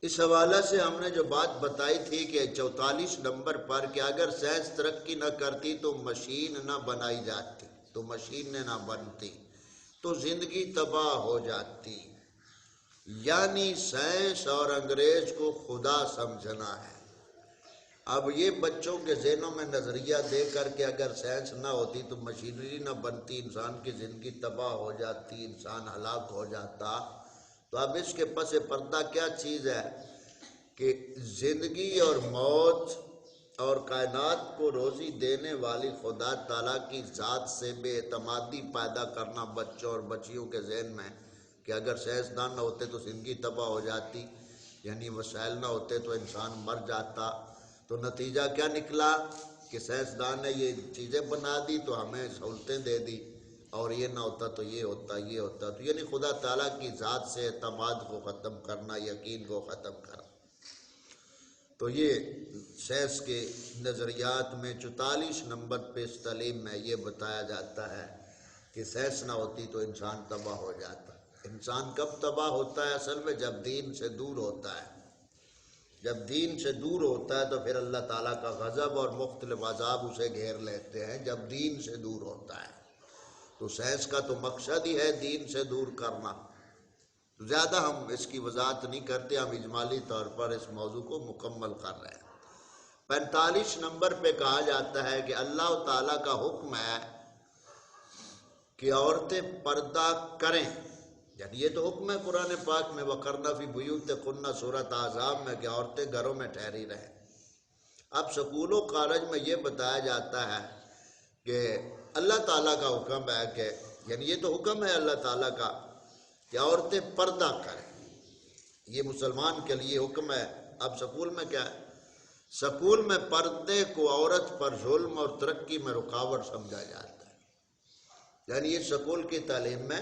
اس حوالے سے ہم نے جو بات بتائی تھی کہ 44 نمبر پر کہ اگر سائنس ترقی نہ کرتی تو مشین نہ بنائی جاتی، تو مشینیں نہ بنتی، تو زندگی تباہ ہو جاتی. یعنی سائنس اور انگریز کو خدا سمجھنا ہے. اب یہ بچوں کے ذہنوں میں نظریہ دے کر کے اگر سائنس نہ ہوتی تو مشینری نہ بنتی، انسان کی زندگی تباہ ہو جاتی، انسان ہلاک ہو جاتا. تو اب اس کے پس پردہ کیا چیز ہے کہ زندگی اور موت اور کائنات کو روزی دینے والی خدا تعالیٰ کی ذات سے بے اعتمادی پیدا کرنا بچوں اور بچیوں کے ذہن میں کہ اگر سائنسدان نہ ہوتے تو زندگی تباہ ہو جاتی، یعنی وسائل نہ ہوتے تو انسان مر جاتا. تو نتیجہ کیا نکلا کہ سائنسدان نے یہ چیزیں بنا دی تو ہمیں سہولتیں دے دی، اور یہ نہ ہوتا تو یہ ہوتا یہ ہوتا. تو یعنی خدا تعالیٰ کی ذات سے اعتماد کو ختم کرنا، یقین کو ختم کرنا. تو یہ سائنس کے نظریات میں 44 نمبر پہ اس تعلیم میں یہ بتایا جاتا ہے کہ سائنس نہ ہوتی تو انسان تباہ ہو جاتا. انسان کب تباہ ہوتا ہے؟ اصل میں جب دین سے دور ہوتا ہے. جب دین سے دور ہوتا ہے تو پھر اللہ تعالیٰ کا غضب اور مختلف عذاب اسے گھیر لیتے ہیں جب دین سے دور ہوتا ہے. تو سائنس کا تو مقصد ہی ہے دین سے دور کرنا. تو زیادہ ہم اس کی وضاحت نہیں کرتے، ہم اجمالی طور پر اس موضوع کو مکمل کر رہے ہیں. 45 نمبر پہ کہا جاتا ہے کہ اللہ تعالیٰ کا حکم ہے کہ عورتیں پردہ کریں. یعنی یہ تو حکم ہے قرآن پاک میں، وَقَرْنَ فِي بُيُوتِكُنَّ سورۃ احزاب میں کہ عورتیں گھروں میں ٹھہری رہیں. اب سکول و کالج میں یہ بتایا جاتا ہے کہ اللہ تعالیٰ کا حکم ہے کہ یعنی یہ تو حکم ہے اللہ تعالیٰ کا کہ عورتیں پردہ کریں، یہ مسلمان کے لیے حکم ہے. اب سکول میں کیا ہے؟ سکول میں پردے کو عورت پر ظلم اور ترقی میں رکاوٹ سمجھا جاتا ہے. یعنی یہ سکول کی تعلیم میں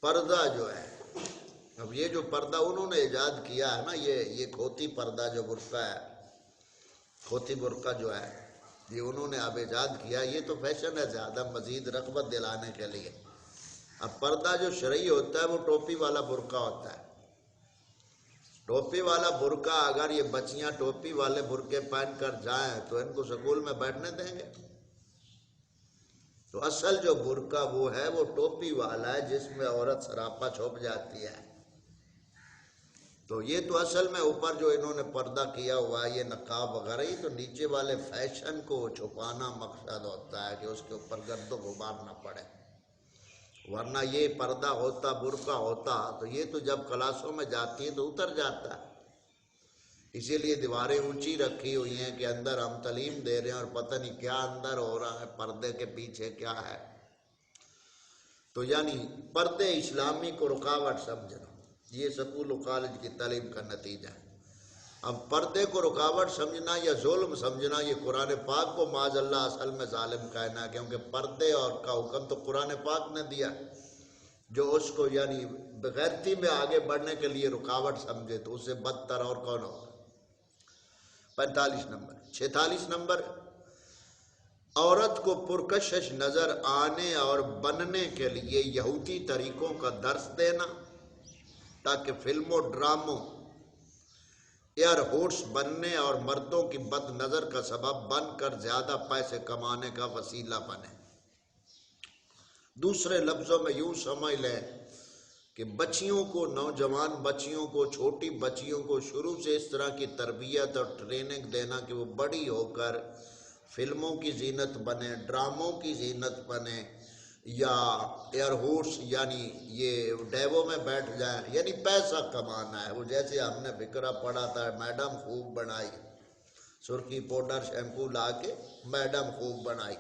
پردہ جو ہے، اب یہ جو پردہ انہوں نے ایجاد کیا ہے نا، یہ کھوتی پردہ جو برقع ہے، کھوتی برقع جو ہے، یہ انہوں نے اب ایجاد کیا. یہ تو فیشن ہے زیادہ مزید رغبت دلانے کے لیے. اب پردہ جو شرعی ہوتا ہے وہ ٹوپی والا برقع ہوتا ہے. ٹوپی والا برقع اگر یہ بچیاں ٹوپی والے برقعے پہن کر جائیں تو ان کو سکول میں بیٹھنے دیں گے؟ تو اصل جو برقع وہ ہے وہ ٹوپی والا ہے جس میں عورت سراپا چھپ جاتی ہے. تو یہ تو اصل میں اوپر جو انہوں نے پردہ کیا ہوا ہے یہ نقاب وغیرہ، یہ تو نیچے والے فیشن کو چھپانا مقصد ہوتا ہے کہ اس کے اوپر گرد و غبار نہ پڑے. ورنہ یہ پردہ ہوتا، برقع ہوتا تو یہ تو جب کلاسوں میں جاتی ہے تو اتر جاتا ہے. اسی لیے دیواریں اونچی رکھی ہوئی ہیں کہ اندر ہم تعلیم دے رہے ہیں اور پتہ نہیں کیا اندر ہو رہا ہے، پردے کے پیچھے کیا ہے. تو یعنی پردے اسلامی کو رکاوٹ سمجھنا، یہ سکول و کالج کی تعلیم کا نتیجہ ہے. اب پردے کو رکاوٹ سمجھنا یا ظلم سمجھنا یہ قرآن پاک کو معاذ اللہ اصل میں ظالم کہنا ہے، کیونکہ پردے اور کا حکم تو قرآن پاک نے دیا. جو اس کو یعنی بغیرتی میں آگے بڑھنے کے لیے رکاوٹ سمجھے تو اس سے بدتر اور کون ہوگا. 45 نمبر. 46 نمبر، عورت کو پرکشش نظر آنے اور بننے کے لیے یہودی طریقوں کا درس دینا تاکہ فلموں، ڈراموں، ایئر ہوسٹس بننے اور مردوں کی بد نظر کا سبب بن کر زیادہ پیسے کمانے کا وسیلہ بنے. دوسرے لفظوں میں یوں سمجھ لیں کہ بچیوں کو، نوجوان بچیوں کو، چھوٹی بچیوں کو شروع سے اس طرح کی تربیت اور ٹریننگ دینا کہ وہ بڑی ہو کر فلموں کی زینت بنے، ڈراموں کی زینت بنے، یا ایئر ہوسٹس یعنی یہ ڈیووں میں بیٹھ جائیں. یعنی پیسہ کمانا ہے. وہ جیسے ہم نے فکرہ پڑھا تھا میڈم خوب بنائی، سرخی پاؤڈر شیمپو لا کے میڈم خوب بنائی.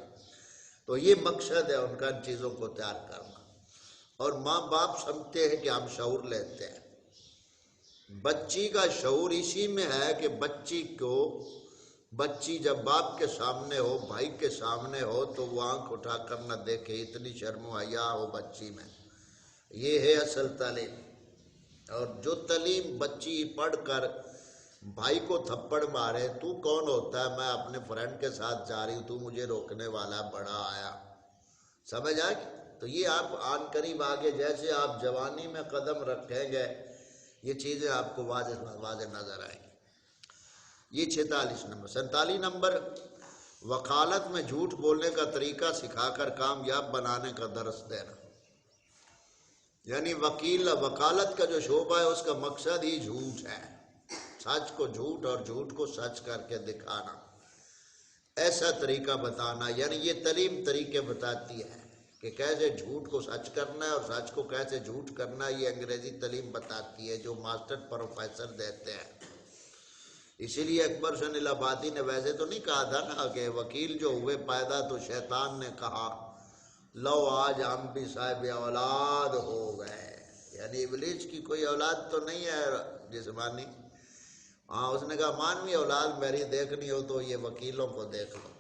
تو یہ مقصد ہے ان کا ان چیزوں کو تیار کرنا. اور ماں باپ سمجھتے ہیں کہ ہم شعور لیتے ہیں. بچی کا شعور اسی میں ہے کہ بچی جب باپ کے سامنے ہو، بھائی کے سامنے ہو تو وہ آنکھ اٹھا کر نہ دیکھے، اتنی شرم و حیا ہو بچی میں. یہ ہے اصل تعلیم. اور جو تعلیم بچی پڑھ کر بھائی کو تھپڑ مارے، تو کون ہوتا ہے، میں اپنے فرینڈ کے ساتھ جا رہی ہوں، تو مجھے روکنے والا بڑا آیا، سمجھ آئے؟ تو یہ آپ آن قریب آگے جیسے آپ جوانی میں قدم رکھیں گے یہ چیزیں آپ کو واضح نظر آئیں گی۔ یہ 46 نمبر۔ 47 نمبر، وکالت میں جھوٹ بولنے کا طریقہ سکھا کر کامیاب بنانے کا درس دینا۔ یعنی وکالت کا جو شعبہ ہے اس کا مقصد ہی جھوٹ ہے، سچ کو جھوٹ اور جھوٹ کو سچ کر کے دکھانا، ایسا طریقہ بتانا۔ یعنی یہ تعلیم طریقے بتاتی ہے کہ کیسے جھوٹ کو سچ کرنا ہے اور سچ کو کیسے جھوٹ کرنا ہے، یہ انگریزی تعلیم بتاتی ہے جو ماسٹر پروفیسر دیتے ہیں۔ اسی لیے اکبر شاہ نیل آبادی نے ویسے تو نہیں کہا تھا نا کہ وکیل جو ہوئے پیدا تو شیطان نے کہا لو آج ہم بھی صاحب اولاد ہو گئے، یعنی ابلیس کی کوئی اولاد تو نہیں ہے جسمانی، ہاں اس نے کہا مانوی اولاد میری دیکھنی ہو تو یہ وکیلوں کو دیکھ لو،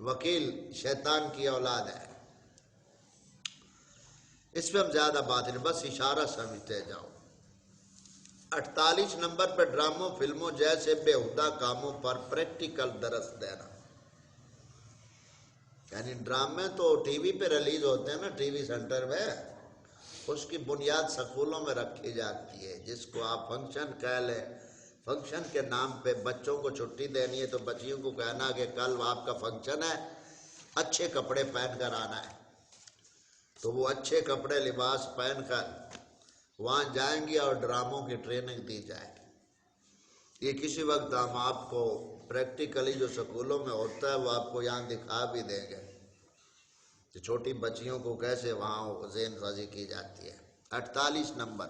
وکیل شیطان کی اولاد ہے۔ اس پہ ہم زیادہ بات نہیں، بس اشارہ سمجھتے جاؤ۔ 48 نمبر پہ ڈراموں فلموں جیسے بےہودہ کاموں پر پریکٹیکل درس دینا۔ یعنی ڈرامے تو ٹی وی پہ ریلیز ہوتے ہیں نا، ٹی وی سینٹر میں، اس کی بنیاد سکولوں میں رکھی جاتی ہے، جس کو آپ فنکشن کہہ لیں۔ فنکشن کے نام پہ بچوں کو چھٹی دینی ہے تو بچیوں کو کہنا کہ کل آپ کا فنکشن ہے، اچھے کپڑے پہن کر آنا ہے، تو وہ اچھے کپڑے لباس پہن کر وہاں جائیں گی اور ڈراموں کی ٹریننگ دی جائے گی۔ یہ کسی وقت ہم آپ کو پریکٹیکلی جو سکولوں میں ہوتا ہے وہ آپ کو یہاں دکھا بھی دیں گے کہ چھوٹی بچیوں کو کیسے وہاں ذہن سازی کی جاتی ہے۔ 48 نمبر،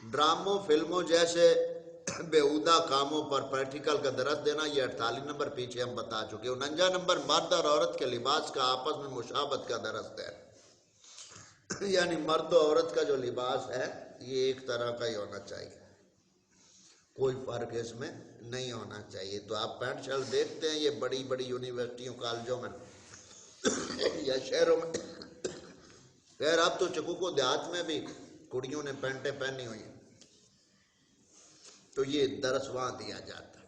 ڈراموں فلموں جیسے بےہودہ کاموں پر پریکٹیکل کا درس دینا۔ یہ 48 نمبر پیچھے ہم بتا چکے۔ 49 نمبر، مرد اور عورت کے لباس کا آپس میں مشابہت کا درس دینا۔ یعنی مرد و عورت کا جو لباس ہے یہ ایک طرح کا ہی ہونا چاہیے، کوئی فرق اس میں نہیں ہونا چاہیے۔ تو آپ پینٹ شرٹ دیکھتے ہیں یہ بڑی بڑی یونیورسٹیوں کالجوں میں یا شہروں میں، خیر اب تو چکوکو دیہات میں بھی کڑیوں نے پینٹیں پہنی ہوئی ہیں، تو یہ درس وہاں دیا جاتا ہے۔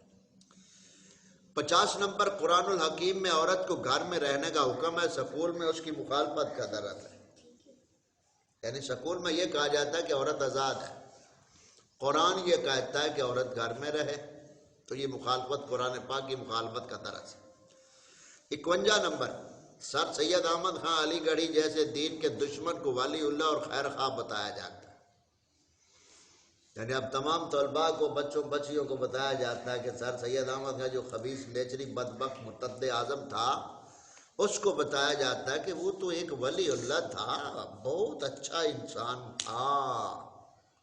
50 نمبر، قرآن الحکیم میں عورت کو گھر میں رہنے کا حکم ہے، سکول میں اس کی مخالفت کا درس ہے۔ یعنی سکول میں یہ کہا جاتا ہے کہ عورت آزاد ہے، قرآن یہ کہتا ہے کہ عورت گھر میں رہے، تو یہ مخالفت، قرآن پاک کی مخالفت کا درس ہے۔ 51 نمبر، سر سید احمد خان علی گڑھی جیسے دین کے دشمن کو ولی اللہ اور خیر خواہ بتایا جاتا ہے۔ یعنی اب تمام طلباء کو، بچوں بچیوں کو بتایا جاتا ہے کہ سر سید احمد کا جو خبیث نیچری بدبخت مرتد اعظم تھا، اس کو بتایا جاتا ہے کہ وہ تو ایک ولی اللہ تھا، بہت اچھا انسان تھا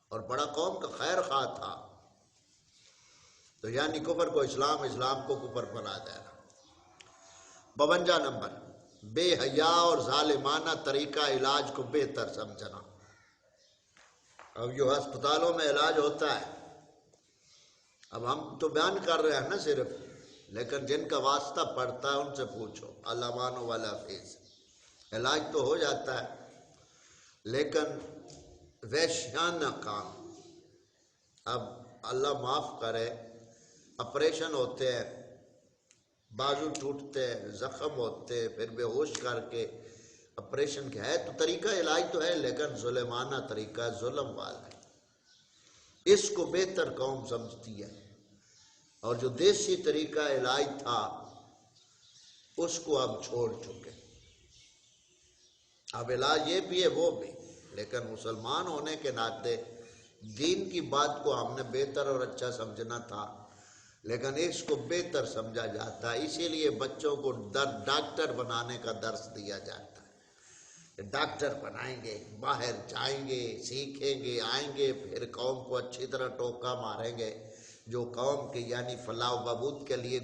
اور بڑا قوم کا خیر خواہ تھا۔ تو یعنی کفر کو اسلام، اسلام کو کفر بنا دینا۔ 52 نمبر، بے حیا اور ظالمانہ طریقہ علاج کو بہتر سمجھنا۔ اب جو ہسپتالوں میں علاج ہوتا ہے، اب ہم تو بیان کر رہے ہیں نا صرف، لیکن جن کا واسطہ پڑتا ہے ان سے پوچھو، علمان والا فیس، علاج تو ہو جاتا ہے لیکن وحشیانہ کام۔ اب اللہ معاف کرے، آپریشن ہوتے ہیں، بازو ٹوٹتے ہیں، زخم ہوتے، پھر بے ہوش کر کے آپریشن کیا ہے، تو طریقہ علاج تو ہے لیکن ظلمانہ طریقہ، ظلم والا ہے، اس کو بہتر قوم سمجھتی ہے۔ اور جو دیسی طریقہ علاج تھا اس کو اب چھوڑ چکے، اب علاج یہ بھی ہے وہ بھی، لیکن مسلمان ہونے کے ناطے دین کی بات کو ہم نے بہتر اور اچھا سمجھنا تھا، لیکن اس کو بہتر سمجھا جاتا ہے۔ اسی لیے بچوں کو ڈاکٹر بنانے کا درس دیا جاتا ہے، ڈاکٹر بنائیں گے، باہر جائیں گے، سیکھیں گے، آئیں گے، پھر قوم کو اچھی طرح ٹوکا ماریں گے۔ جو قوم کے یعنی فلاح و بہبود کے لیے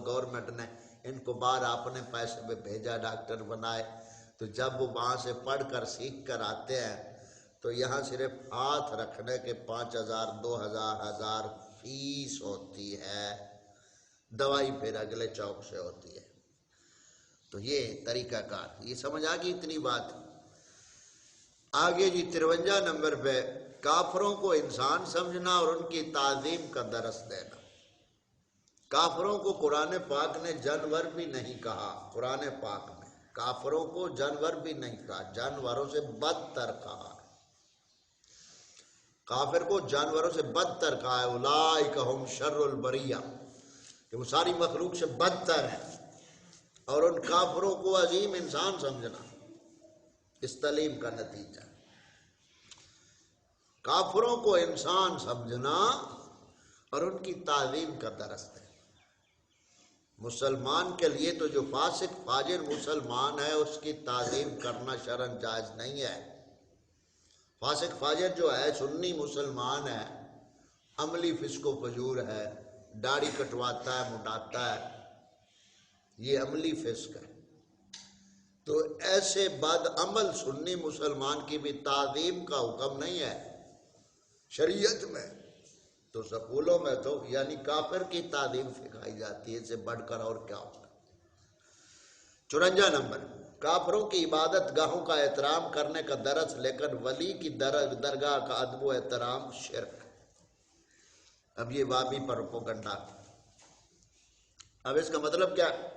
گورنمنٹ نے ان کو باہر اپنے پیسے پہ بھیجا، ڈاکٹر بنائے، تو جب وہ وہاں سے پڑھ کر سیکھ کر آتے ہیں تو یہاں صرف ہاتھ رکھنے کے 5000 2000 فیس ہوتی ہے، دوائی پھر اگلے چوک سے ہوتی ہے۔ تو یہ طریقہ کار، یہ سمجھ آ گئی اتنی بات۔ آگے جی 53 نمبر پہ، کافروں کو انسان سمجھنا اور ان کی تعظیم کا درس دینا۔ کافروں کو قرآن پاک نے جانور بھی نہیں کہا، قرآن پاک میں کافروں کو جانور بھی نہیں کہا، جانوروں سے بدتر کہا۔ کافر کو جانوروں سے بدتر کہا ہے، اولئک ہم شر البریہ، کہ وہ ساری مخلوق سے بدتر ہے، اور ان کافروں کو عظیم انسان سمجھنا اس تعلیم کا نتیجہ۔ کافروں کو انسان سمجھنا اور ان کی تعظیم کا درس ہے۔ مسلمان کے لیے تو جو فاسق فاجر مسلمان ہے اس کی تعظیم کرنا شرعاً جائز نہیں ہے۔ فاسق فاجر جو ہے سنی مسلمان ہے، عملی فسق و فجور ہے، داڑھی کٹواتا ہے، منڈاتا ہے، یہ عملی فسق ہے، تو ایسے بد عمل سنی مسلمان کی بھی تعظیم کا حکم نہیں ہے شریعت میں، تو سکولوں میں تو یعنی کافر کی تعظیم سکھائی جاتی ہے، اس سے بڑھ کر اور کیا ہوگا۔ 54 نمبر، کافروں کی عبادت گاہوں کا احترام کرنے کا درس، لیکن ولی کی درگاہ کا ادب و احترام شرک۔ اب یہ وابی پروپیگنڈا، اب اس کا مطلب کیا ہے؟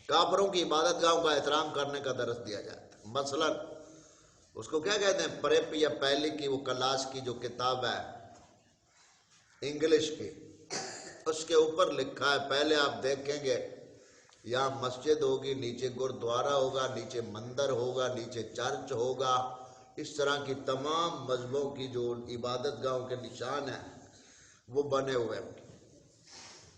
کافروں کی عبادت گاہوں کا احترام کرنے کا درس دیا جاتا ہے۔ مثلا اس کو کیا کہتے ہیں، پریپ یا پہلی کی وہ کلاس کی جو کتاب ہے انگلش کی، اس کے اوپر لکھا ہے، پہلے آپ دیکھیں گے یہاں مسجد ہوگی، نیچے گردوارہ ہوگا، نیچے مندر ہوگا، نیچے چرچ ہوگا، اس طرح کی تمام مذہبوں کی جو عبادت گاہوں کے نشان ہیں وہ بنے ہوئے ہیں،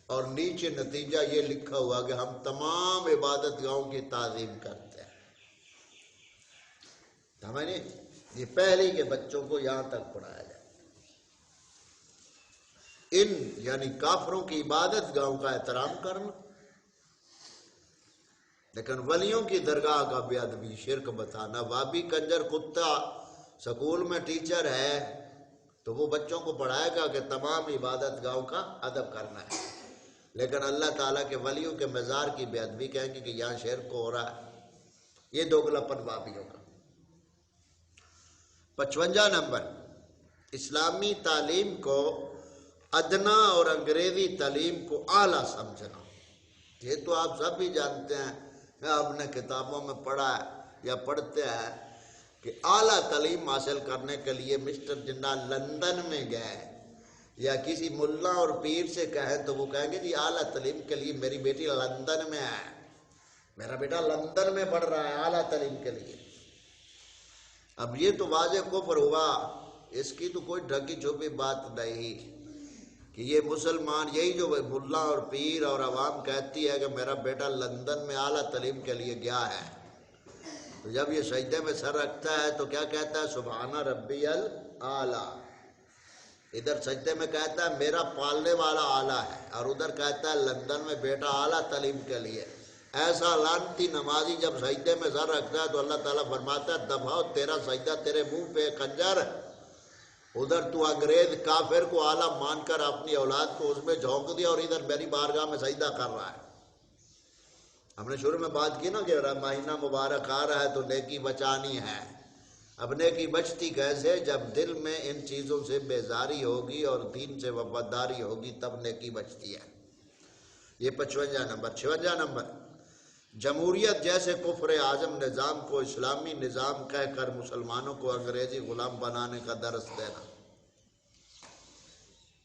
اور نیچے نتیجہ یہ لکھا ہوا کہ ہم تمام عبادت گاہوں کی تعظیم کرتے ہیں۔ سمجھے؟ یہ پہلے کے بچوں کو یہاں تک پڑھایا جائے۔ ان یعنی کافروں کی عبادت گاہوں کا احترام کرنا، لیکن ولیوں کی درگاہ کا بے ادبی شرک بتانا۔ وابی کنجر کتا سکول میں ٹیچر ہے تو وہ بچوں کو پڑھائے گا کہ تمام عبادت گاہوں کا ادب کرنا ہے، لیکن اللہ تعالیٰ کے ولیوں کے مزار کی بے ادبی کہیں گے کہ یہاں شرک ہو رہا ہے۔ یہ دوگلاپن وابیوں کا۔ 55 نمبر، اسلامی تعلیم کو ادنا اور انگریزی تعلیم کو اعلیٰ سمجھنا۔ یہ تو آپ سب بھی جانتے ہیں، آپ نے کتابوں میں پڑھا ہے یا پڑھتے ہیں کہ اعلیٰ تعلیم حاصل کرنے کے لیے مسٹر جناح لندن میں گئے، یا کسی ملا اور پیر سے کہیں تو وہ کہیں گے جی اعلیٰ تعلیم کے لیے میری بیٹی لندن میں ہے، میرا بیٹا لندن میں پڑھ رہا ہے اعلیٰ تعلیم کے لیے۔ اب یہ تو واضح کفر ہوا، اس کی تو کوئی ڈھکی چھپی بات نہیں کہ یہ مسلمان، یہی جو ملا اور پیر اور عوام کہتی ہے کہ میرا بیٹا لندن میں اعلیٰ تعلیم کے لیے گیا ہے، تو جب یہ سجدے میں سر رکھتا ہے تو کیا کہتا ہے؟ سبحان ربی الاعلیٰ۔ ادھر سجدے میں کہتا ہے میرا پالنے والا اعلیٰ ہے، اور ادھر کہتا ہے لندن میں بیٹا اعلیٰ تعلیم کے لیے۔ ایسا لعنتی نمازی جب سجدے میں سر رکھتا ہے تو اللہ تعالیٰ فرماتا ہے دباؤ تیرا سجدہ تیرے منہ پہ کنجر۔ ادھر تو انگریز کافر کو اعلیٰ مان کر اپنی اولاد کو اس میں جھونک دیا، اور ادھر میری بارگاہ میں سجدہ کر رہا ہے۔ ہم نے شروع میں بات کی نا کہ مہینہ مبارک آ رہا ہے تو نیکی بچانی ہے۔ اب نیکی بچتی کیسے؟ جب دل میں ان چیزوں سے بیزاری ہوگی اور دین سے وفاداری ہوگی تب نیکی بچتی ہے۔ یہ 55 نمبر۔ 56 نمبر، جمہوریت جیسے کفر اعظم نظام کو اسلامی نظام کہہ کر مسلمانوں کو انگریزی غلام بنانے کا درس دینا۔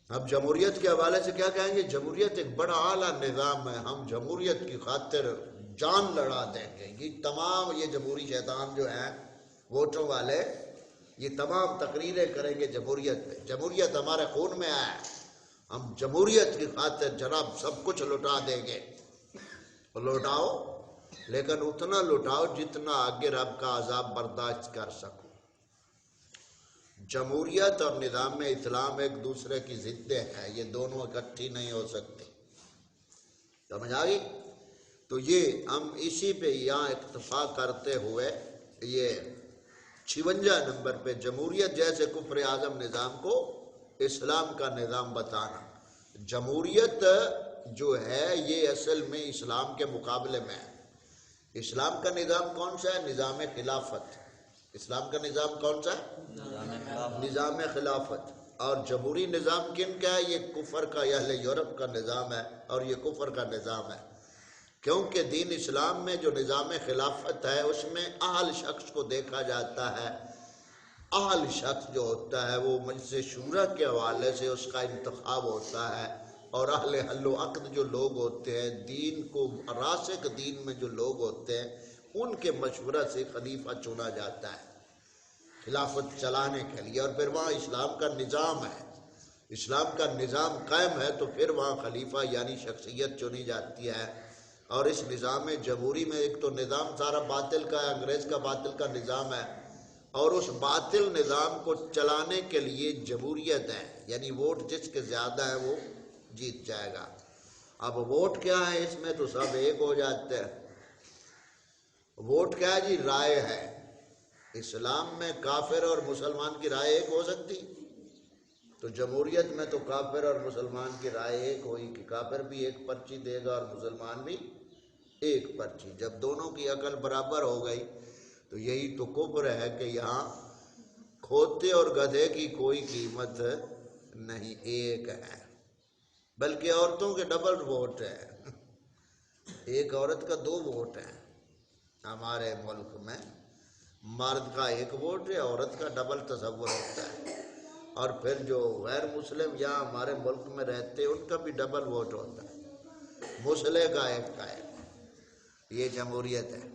اب جمہوریت کے حوالے سے کیا کہیں گے؟ جمہوریت ایک بڑا اعلیٰ نظام ہے، ہم جمہوریت کی خاطر جان لڑا دیں گے۔ یہ تمام یہ جمہوری شیطان جو ہیں ووٹوں والے، یہ تمام تقریریں کریں گے جمہوریت پہ، جمہوریت ہمارے خون میں ہے، ہم جمہوریت کی خاطر جناب سب کچھ لٹا دیں گے۔ لوٹاؤ، لیکن اتنا لٹاؤ جتنا آگے رب کا عذاب برداشت کر سکو۔ جمہوریت اور نظام اسلام ایک دوسرے کی ضدیں ہیں، یہ دونوں اکٹھی نہیں ہو سکتی۔ سمجھ آ گئی؟ تو یہ ہم اسی پہ یہاں اکتفا کرتے ہوئے یہ 56 نمبر پہ جمہوریت جیسے کفر اعظم نظام کو اسلام کا نظام بتانا۔ جمہوریت جو ہے یہ اصل میں اسلام کے مقابلے میں ہے۔ اسلام کا نظام کون سا ہے؟ نظام خلافت۔ اسلام کا نظام کون سا ہے؟ نظام خلافت۔ اور جمہوری نظام کن کا ہے؟ یہ کفر کا، اہل یورپ کا نظام ہے، اور یہ کفر کا نظام ہے، کیونکہ دین اسلام میں جو نظام خلافت ہے اس میں اہل شخص کو دیکھا جاتا ہے اہل شخص جو ہوتا ہے وہ مجلس شورا کے حوالے سے اس کا انتخاب ہوتا ہے، اور اہل حل و عقد جو لوگ ہوتے ہیں، دین کو راسخ دین میں جو لوگ ہوتے ہیں، ان کے مشورہ سے خلیفہ چنا جاتا ہے خلافت چلانے کے لیے۔ اور پھر وہاں اسلام کا نظام ہے، اسلام کا نظام قائم ہے، تو پھر وہاں خلیفہ یعنی شخصیت چنی جاتی ہے۔ اور اس نظام جمہوری میں ایک تو نظام سارا باطل کا ہے، انگریز کا باطل کا نظام ہے، اور اس باطل نظام کو چلانے کے لیے جمہوریت ہے، یعنی ووٹ جس کے زیادہ ہے وہ جیت جائے گا۔ اب ووٹ کیا ہے اس میں؟ تو سب ایک ہو جاتے ہیں۔ ووٹ کیا ہے جی؟ رائے ہے۔ اسلام میں کافر اور مسلمان کی رائے ایک ہو سکتی؟ تو جمہوریت میں تو کافر اور مسلمان کی رائے ایک ہوئی کہ کافر بھی ایک پرچی دے گا اور مسلمان بھی ایک پرچی۔ جب دونوں کی عقل برابر ہو گئی تو یہی تو کفر ہے کہ یہاں کھوتے اور گدھے کی کوئی قیمت نہیں، ایک ہے۔ بلکہ عورتوں کے ڈبل ووٹ ہے، ایک عورت کا 2 ووٹ ہے ہمارے ملک میں، مرد کا 1 ووٹ ہے، عورت کا ڈبل تصور ہوتا ہے۔ اور پھر جو غیر مسلم یہاں ہمارے ملک میں رہتے ہیں ان کا بھی ڈبل ووٹ ہوتا ہے، مسلح کا 1 کا 1۔ یہ جمہوریت ہے۔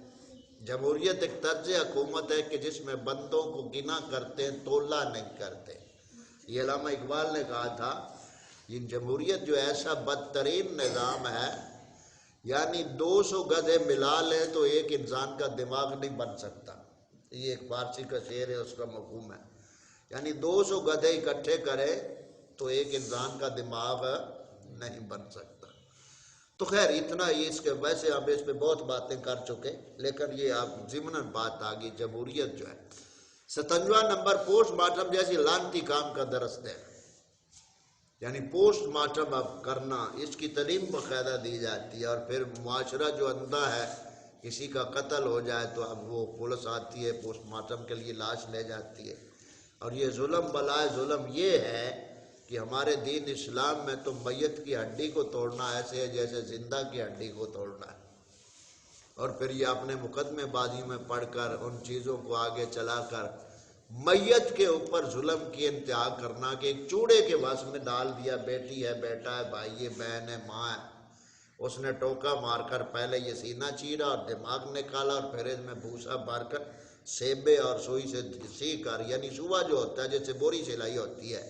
جمہوریت ایک طرز حکومت ہے کہ جس میں بندوں کو گنا کرتے ہیں، تولا نہیں کرتے۔ یہ علامہ اقبال نے کہا تھا، یہ جمہوریت جو ایسا بدترین نظام ہے، یعنی 200 گدھے ملا لیں تو ایک انسان کا دماغ نہیں بن سکتا۔ یہ ایک فارسی کا شعر ہے، اس کا مفہوم ہے، یعنی 200 گدھے اکٹھے کرے تو ایک انسان کا دماغ نہیں بن سکتا۔ تو خیر اتنا ہی، اس کے ویسے اب اس پہ بہت باتیں کر چکے، لیکن یہ آپ ضمناً بات آ گئی جمہوریت جو ہے۔ 57واں نمبر، پوسٹ مارٹم جیسی لعنتی کام کا درس دے، یعنی پوسٹ مارٹم اب کرنا، اس کی تعلیم باقاعدہ دی جاتی ہے۔ اور پھر معاشرہ جو اندھا ہے، کسی کا قتل ہو جائے تو اب وہ پولیس آتی ہے، پوسٹ مارٹم کے لیے لاش لے جاتی ہے۔ اور یہ ظلم بلائے ظلم یہ ہے کہ ہمارے دین اسلام میں تو میت کی ہڈی کو توڑنا ایسے ہے جیسے زندہ کی ہڈی کو توڑنا ہے، اور پھر یہ اپنے مقدمے بازی میں پڑھ کر ان چیزوں کو آگے چلا کر میت کے اوپر ظلم کی انتہا کرنا کہ ایک چوڑے کے وس میں ڈال دیا، بیٹی ہے، بیٹا ہے، بھائی ہے، بہن ہے، ماں ہے، اس نے ٹوکا مار کر پہلے یہ سینہ چیرا اور دماغ نکالا، اور پھر اس میں بھوسا بھر کر سیبے اور سوئی سے سی کر، یعنی سوا جو ہوتا ہے جیسے بوری سلائی ہوتی ہے،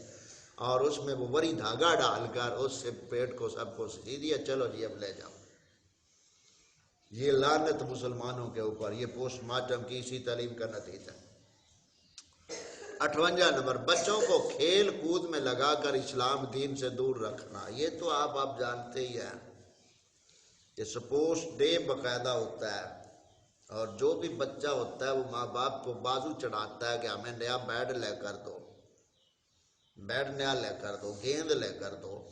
اور اس میں وہ وری دھاگا ڈال کر اس سے پیٹ کو سب کو سی دیا، چلو جی اب لے جاؤ۔ یہ لعنت مسلمانوں کے اوپر، یہ پوسٹ مارٹم کی اسی تعلیم کا نتیجہ۔ 58 نمبر، بچوں کو کھیل کود میں لگا کر اسلام دین سے دور رکھنا۔ یہ تو آپ جانتے ہی ہیں کہ سپورٹس ڈے باقاعدہ ہوتا ہے، اور جو بھی بچہ ہوتا ہے وہ ماں باپ کو بازو چڑھاتا ہے کہ ہمیں نیا بیٹ لے کر دو، بیٹ نیا لے کر دو، گیند لے کر دو۔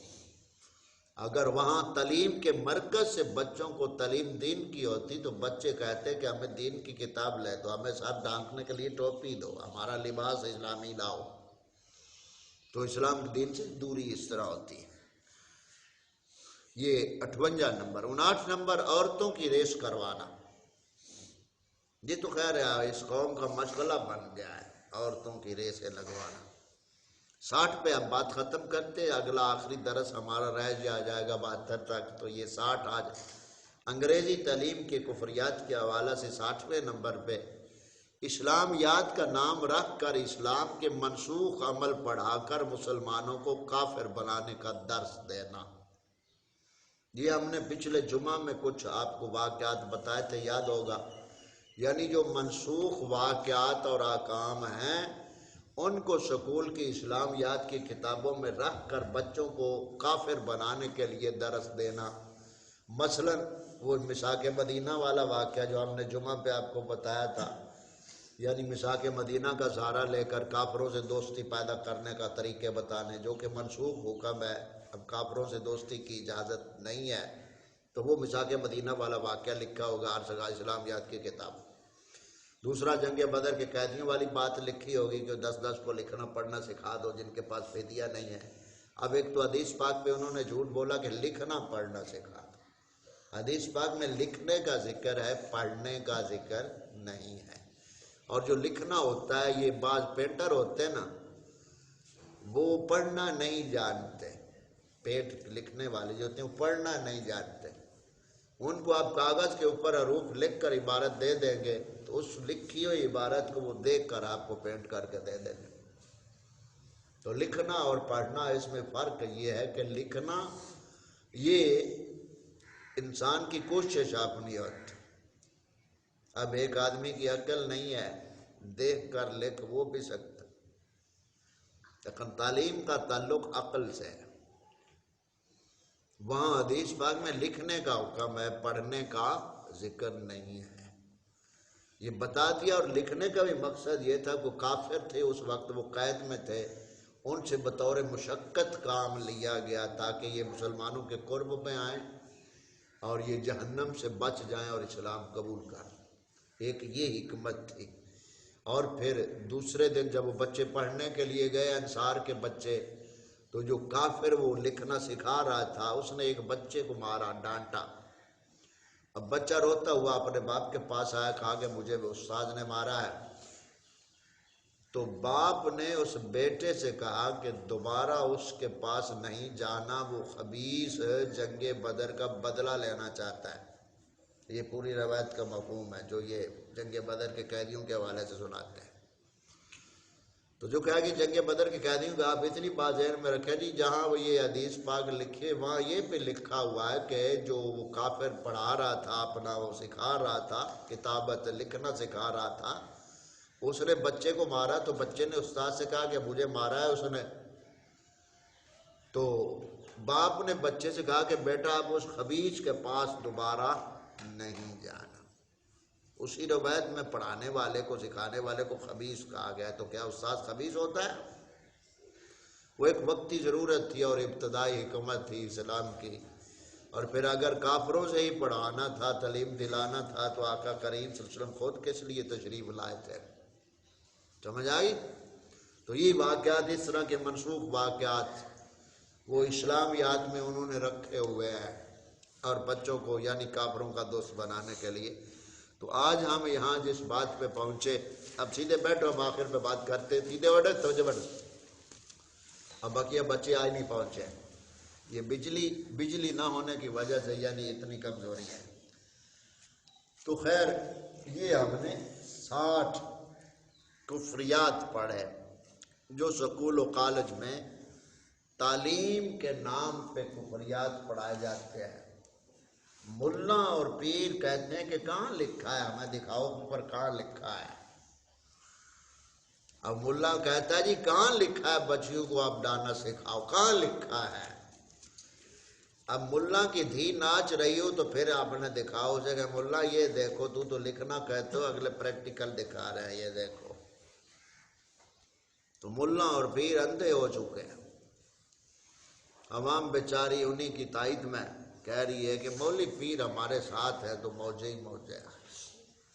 اگر وہاں تعلیم کے مرکز سے بچوں کو تعلیم دین کی ہوتی تو بچے کہتے کہ ہمیں دین کی کتاب لے دو، ہمیں سر ڈھانکنے کے لیے ٹوپی دو، ہمارا لباس اسلامی لاؤ، تو اسلام دین سے دوری اس طرح ہوتی ہے۔ یہ 58 نمبر۔ 59 نمبر، عورتوں کی ریس کروانا۔ یہ تو خیر ہے، اس قوم کا مشغلہ بن گیا ہے عورتوں کی ریسیں لگوانا۔ 60 پہ ہم بات ختم کرتے ہیں، اگلا آخری درس ہمارا رہ جائے گا 72 تک۔ تو یہ 60 آج انگریزی تعلیم کے کفریات کے حوالے سے 60ویں نمبر پہ اسلامیات کا نام رکھ کر اسلام کے منسوخ عمل پڑھا کر مسلمانوں کو کافر بنانے کا درس دینا۔ یہ ہم نے پچھلے جمعہ میں کچھ آپ کو واقعات بتائے تھے، یاد ہوگا، یعنی جو منسوخ واقعات اور احکام ہیں ان کو سکول کی اسلامیات کی کتابوں میں رکھ کر بچوں کو کافر بنانے کے لیے درس دینا۔ مثلا وہ مساک مدینہ والا واقعہ جو ہم نے جمعہ پہ آپ کو بتایا تھا، یعنی مساک مدینہ کا سہارا لے کر کافروں سے دوستی پیدا کرنے کا طریقے بتانے، جو کہ منسوخ حکم ہے، اب کافروں سے دوستی کی اجازت نہیں ہے، تو وہ مساک مدینہ والا واقعہ لکھا ہوگا ہر جگہ اسلامیات کی کتاب۔ دوسرا جنگ بدر کے قیدیوں والی بات لکھی ہوگی کہ 10 کو لکھنا پڑھنا سکھا دو جن کے پاس فدیہ نہیں ہے۔ اب ایک تو حدیث پاک پہ انہوں نے جھوٹ بولا کہ لکھنا پڑھنا سکھا دو، حدیث پاک میں لکھنے کا ذکر ہے، پڑھنے کا ذکر نہیں ہے۔ اور جو لکھنا ہوتا ہے، یہ بعض پینٹر ہوتے ہیں نا، وہ پڑھنا نہیں جانتے، پیٹ لکھنے والے جو ہوتے ہیں وہ پڑھنا نہیں جانتے، ان کو آپ کاغذ کے اوپر حروف لکھ کر عبارت دے دیں گے تو اس لکھی ہوئی عبارت کو وہ دیکھ کر آپ کو پینٹ کر کے دے دیں گے۔ تو لکھنا اور پڑھنا، اس میں فرق یہ ہے کہ لکھنا یہ انسان کی کوشش اپنی ہوتی، اب ایک آدمی کی عقل نہیں ہے، دیکھ کر لکھ وہ بھی سکتا، لیکن تعلیم کا تعلق عقل سے ہے۔ وہاں حدیث پاک میں لکھنے کا حکم ہے، پڑھنے کا ذکر نہیں ہے، یہ بتا دیا۔ اور لکھنے کا بھی مقصد یہ تھا کہ کافر تھے اس وقت، وہ قید میں تھے، ان سے بطور مشقت کام لیا گیا تاکہ یہ مسلمانوں کے قرب میں آئیں اور یہ جہنم سے بچ جائیں اور اسلام قبول کریں، ایک یہ حکمت تھی۔ اور پھر دوسرے دن جب وہ بچے پڑھنے کے لیے گئے، انصار کے بچے، تو جو کافر وہ لکھنا سکھا رہا تھا، اس نے ایک بچے کو مارا، ڈانٹا۔ اب بچہ روتا ہوا اپنے باپ کے پاس آیا، کہا کہ مجھے استاد نے مارا ہے۔ تو باپ نے اس بیٹے سے کہا کہ دوبارہ اس کے پاس نہیں جانا، وہ خبیث جنگ بدر کا بدلہ لینا چاہتا ہے۔ یہ پوری روایت کا مفہوم ہے جو یہ جنگ بدر کے قیدیوں کے حوالے سے سناتے ہیں۔ تو جو کہا کہ جنگ بدر کے قیدیوں کا آپ اتنی بات ذہن میں رکھیں جی، جہاں وہ یہ حدیث پاک لکھے وہاں یہ پہ لکھا ہوا ہے کہ جو وہ کافر پڑھا رہا تھا، اپنا وہ سکھا رہا تھا، کتابت لکھنا سکھا رہا تھا، اس نے بچے کو مارا۔ تو بچے نے استاد سے کہا کہ مجھے مارا ہے اس نے۔ تو باپ نے بچے سے کہا کہ بیٹا آپ اس خبیث کے پاس دوبارہ نہیں جانا۔ اسی روایت میں پڑھانے والے کو، سکھانے والے کو خبیث کہا گیا۔ تو کیا استاد خبیث ہوتا ہے؟ وہ ایک وقتی ضرورت تھی اور ابتدائی حکمت تھی اسلام کی۔ اور پھر اگر کافروں سے ہی پڑھانا تھا، تعلیم دلانا تھا، تو آقا کریم صلی اللہ علیہ وسلم خود کس لیے تشریف لائے تھے؟ سمجھ آئی؟ تو یہ واقعات، اس طرح کے منسوخ واقعات، وہ اسلامیات میں انہوں نے رکھے ہوئے ہیں اور بچوں کو یعنی کافروں کا دوست بنانے کے لیے۔ تو آج ہم یہاں جس بات پہ پہنچے، اب سیدھے بیٹھو، ہم آخر پہ بات کرتے، سیدھے بیٹھو، توجہ بیٹھو۔ اب بقیہ بچے آج نہیں پہنچے، یہ بجلی نہ ہونے کی وجہ سے یعنی اتنی کمزوری ہے۔ تو خیر، یہ ہم نے 60 کفریات پڑھے جو سکول و کالج میں تعلیم کے نام پہ کفریات پڑھائے جاتے ہیں۔ ملا اور پیر کہتے ہیں کہ کہاں لکھا ہے، ہمیں دکھاؤ اوپر کہاں لکھا ہے۔ اب ملا کہتا ہے جی کہاں لکھا ہے بچیوں کو آپ ڈانا سکھاؤ، کہاں لکھا ہے؟ اب ملا کی دھی ناچ رہی ہو تو پھر آپ نے دکھاؤ اسے کہ ملا یہ دیکھو، تو لکھنا کہتے ہو، اگلے پریکٹیکل دکھا رہے ہیں، یہ دیکھو۔ تو ملا اور پیر اندھے ہو چکے ہیں۔ عوام بیچاری انہی کی تائید میں کہہ رہی ہے کہ مولوی پیر ہمارے ساتھ ہے تو موجے ہی موجے ہیں۔